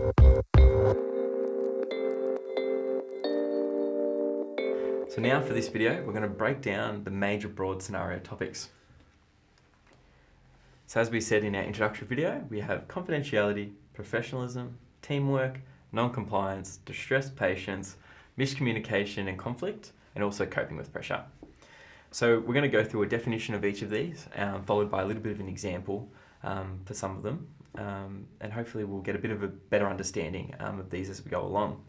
So now for this video, we're going to break down the major broad scenario topics. So as we said in our introductory video, we have confidentiality, professionalism, teamwork, non-compliance, distressed patients, miscommunication and conflict, and also coping with pressure. So we're going to go through a definition of each of these, followed by a little bit of an example for some of them, and hopefully we'll get a bit of a better understanding of these as we go along.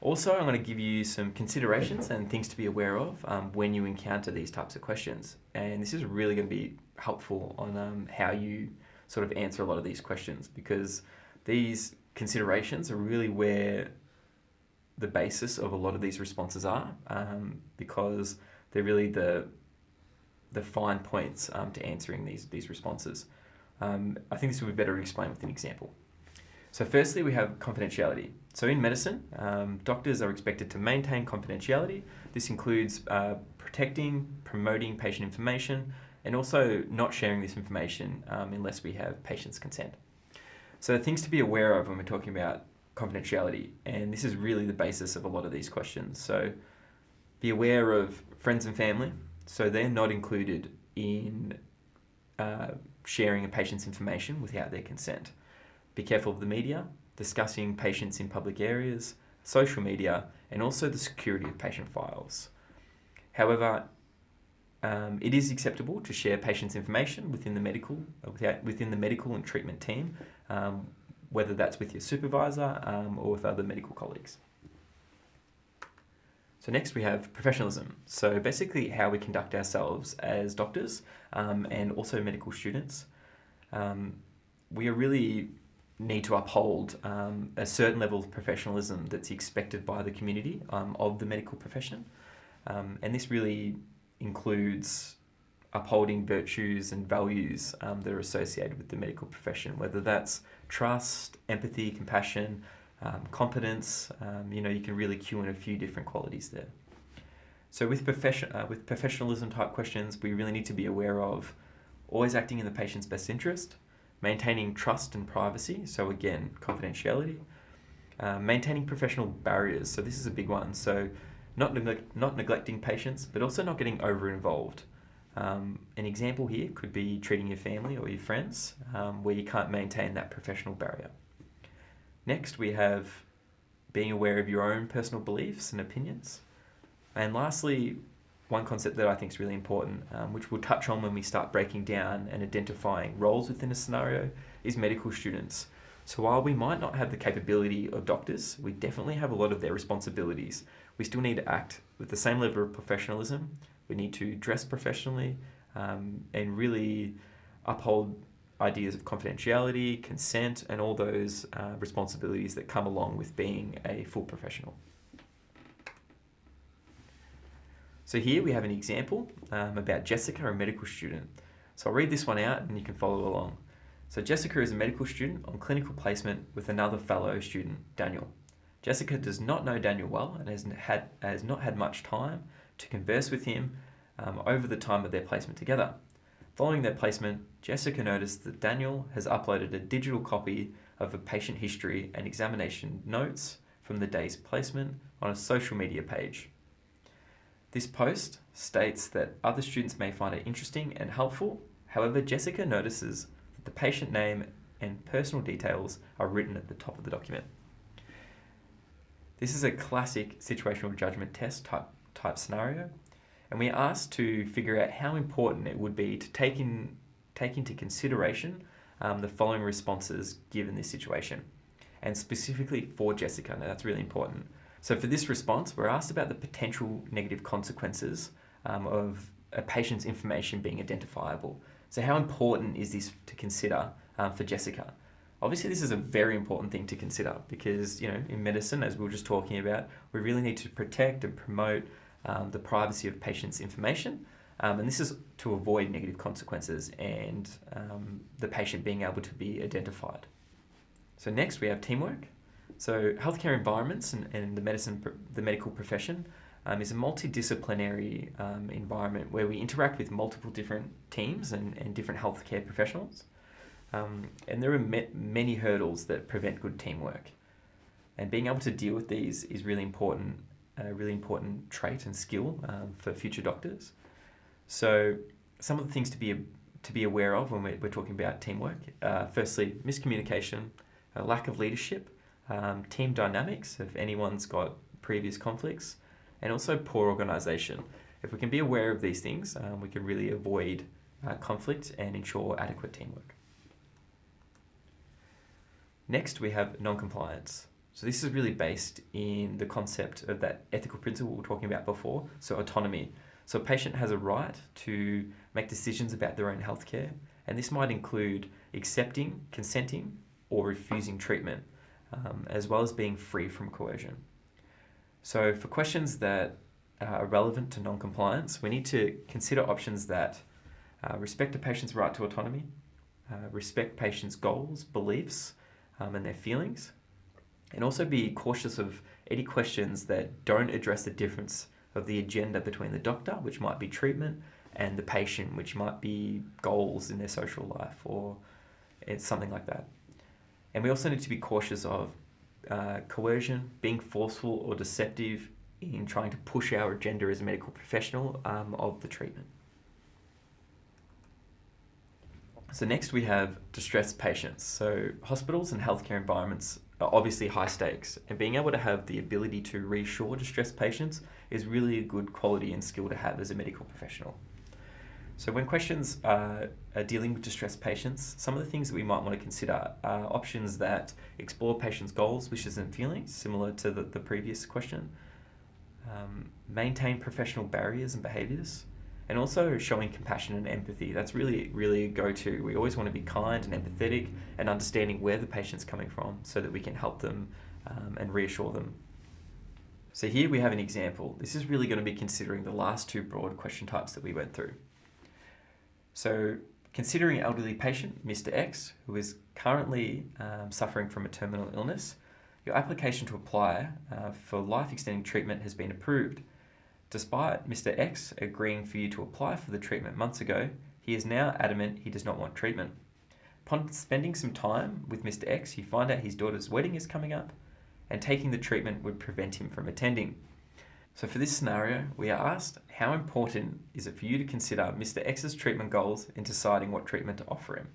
Also, I'm going to give you some considerations and things to be aware of when you encounter these types of questions. And this is really going to be helpful on how you sort of answer a lot of these questions, because these considerations are really where the basis of a lot of these responses are, because they're really the fine points to answering these responses. I think this would be better to explain with an example. So firstly, we have confidentiality. So in medicine, doctors are expected to maintain confidentiality. This includes protecting, promoting patient information, and also not sharing this information unless we have patient's consent. So things to be aware of when we're talking about confidentiality, and this is really the basis of a lot of these questions. So be aware of friends and family. So they're not included in sharing a patient's information without their consent. Be careful of the media, discussing patients in public areas, social media, and also the security of patient files. However, it is acceptable to share patients' information within the medical and treatment team, whether that's with your supervisor or with other medical colleagues. So next we have professionalism. So basically how we conduct ourselves as doctors and also medical students. We really need to uphold a certain level of professionalism that's expected by the community of the medical profession. And this really includes upholding virtues and values that are associated with the medical profession, whether that's trust, empathy, compassion, competence. You can really cue in a few different qualities there. So with professionalism type questions, we really need to be aware of always acting in the patient's best interest, maintaining trust and privacy, so again, confidentiality, maintaining professional barriers, so this is a big one, so not neglecting patients, but also not getting over-involved. An example here could be treating your family or your friends, where you can't maintain that professional barrier. Next, we have being aware of your own personal beliefs and opinions. And lastly, one concept that I think is really important, which we'll touch on when we start breaking down and identifying roles within a scenario, is medical students. So while we might not have the capability of doctors, we definitely have a lot of their responsibilities. We still need to act with the same level of professionalism. We need to dress professionally and really uphold ideas of confidentiality, consent, and all those responsibilities that come along with being a full professional. So here we have an example about Jessica, a medical student. So I'll read this one out and you can follow along. So Jessica is a medical student on clinical placement with another fellow student, Daniel. Jessica does not know Daniel well and has not had much time to converse with him over the time of their placement together. Following their placement, Jessica noticed that Daniel has uploaded a digital copy of a patient history and examination notes from the day's placement on a social media page. This post states that other students may find it interesting and helpful. However, Jessica notices that the patient name and personal details are written at the top of the document. This is a classic situational judgment test type scenario, and we are asked to figure out how important it would be to take into consideration the following responses given this situation, and specifically for Jessica. Now that's really important. So for this response, we're asked about the potential negative consequences of a patient's information being identifiable. So how important is this to consider for Jessica? Obviously, this is a very important thing to consider because, in medicine, as we were just talking about, we really need to protect and promote the privacy of patients' information. And this is to avoid negative consequences and the patient being able to be identified. So next we have teamwork. So healthcare environments and the medical profession is a multidisciplinary environment where we interact with multiple different teams and different healthcare professionals. And there are many hurdles that prevent good teamwork. And being able to deal with these is really important, a really important trait and skill for future doctors. So some of the things to be aware of when we're talking about teamwork, firstly, miscommunication, a lack of leadership, team dynamics, if anyone's got previous conflicts, and also poor organisation. If we can be aware of these things, we can really avoid conflict and ensure adequate teamwork. Next, we have non-compliance. So this is really based in the concept of that ethical principle we were talking about before, so autonomy. So a patient has a right to make decisions about their own healthcare, and this might include accepting, consenting, or refusing treatment, as well as being free from coercion. So for questions that are relevant to non-compliance, we need to consider options that respect a patient's right to autonomy, respect patients' goals, beliefs, and their feelings, and also be cautious of any questions that don't address the difference of the agenda between the doctor, which might be treatment, and the patient, which might be goals in their social life or something like that. And we also need to be cautious of coercion, being forceful or deceptive in trying to push our agenda as a medical professional of the treatment. So next we have distressed patients. So hospitals and healthcare environments are obviously high stakes, and being able to have the ability to reassure distressed patients is really a good quality and skill to have as a medical professional. So when questions are dealing with distressed patients, some of the things that we might want to consider are options that explore patients' goals, wishes and feelings, similar to the previous question, maintain professional barriers and behaviours, and also showing compassion and empathy. That's really a go-to. We always want to be kind and empathetic and understanding where the patient's coming from so that we can help them and reassure them. So here we have an example. This is really going to be considering the last two broad question types that we went through. So considering an elderly patient, Mr. X, who is currently suffering from a terminal illness, your application to apply for life-extending treatment has been approved. Despite Mr. X agreeing for you to apply for the treatment months ago, he is now adamant he does not want treatment. Upon spending some time with Mr. X, you find out his daughter's wedding is coming up, and taking the treatment would prevent him from attending. So for this scenario, we are asked, how important is it for you to consider Mr. X's treatment goals in deciding what treatment to offer him?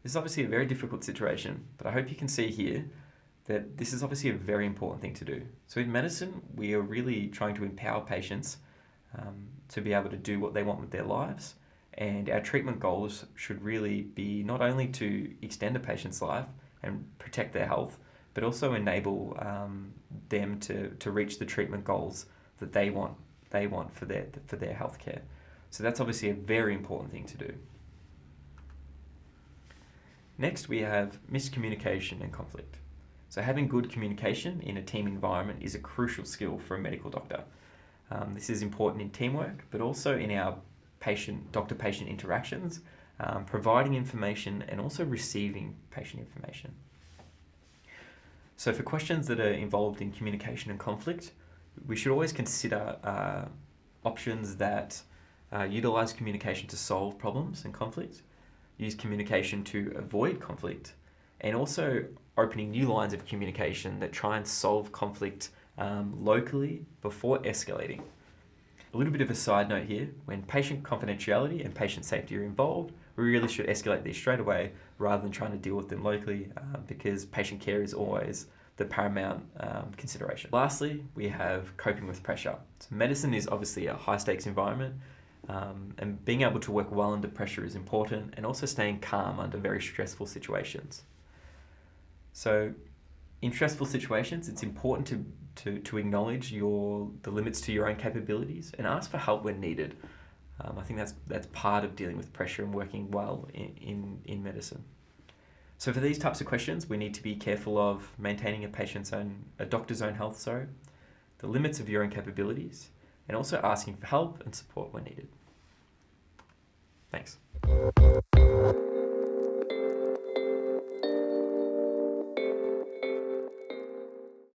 This is obviously a very difficult situation, but I hope you can see here that this is obviously a very important thing to do. So in medicine, we are really trying to empower patients to be able to do what they want with their lives, and our treatment goals should really be not only to extend a patient's life and protect their health, but also enable them to reach the treatment goals that they want for their healthcare. So that's obviously a very important thing to do. Next, we have miscommunication and conflict. So having good communication in a team environment is a crucial skill for a medical doctor. This is important in teamwork, but also in our doctor-patient interactions, providing information and also receiving patient information. So for questions that are involved in communication and conflict, we should always consider options that utilize communication to solve problems and conflict, use communication to avoid conflict, and also opening new lines of communication that try and solve conflict locally before escalating. A little bit of a side note here, when patient confidentiality and patient safety are involved, we really should escalate these straight away rather than trying to deal with them locally because patient care is always the paramount consideration. Lastly, we have coping with pressure. So medicine is obviously a high stakes environment, and being able to work well under pressure is important, and also staying calm under very stressful situations. So in stressful situations, it's important to acknowledge the limits to your own capabilities and ask for help when needed. I think that's part of dealing with pressure and working well in medicine. So for these types of questions, we need to be careful of maintaining a doctor's own health, the limits of your own capabilities, and also asking for help and support when needed. Thanks.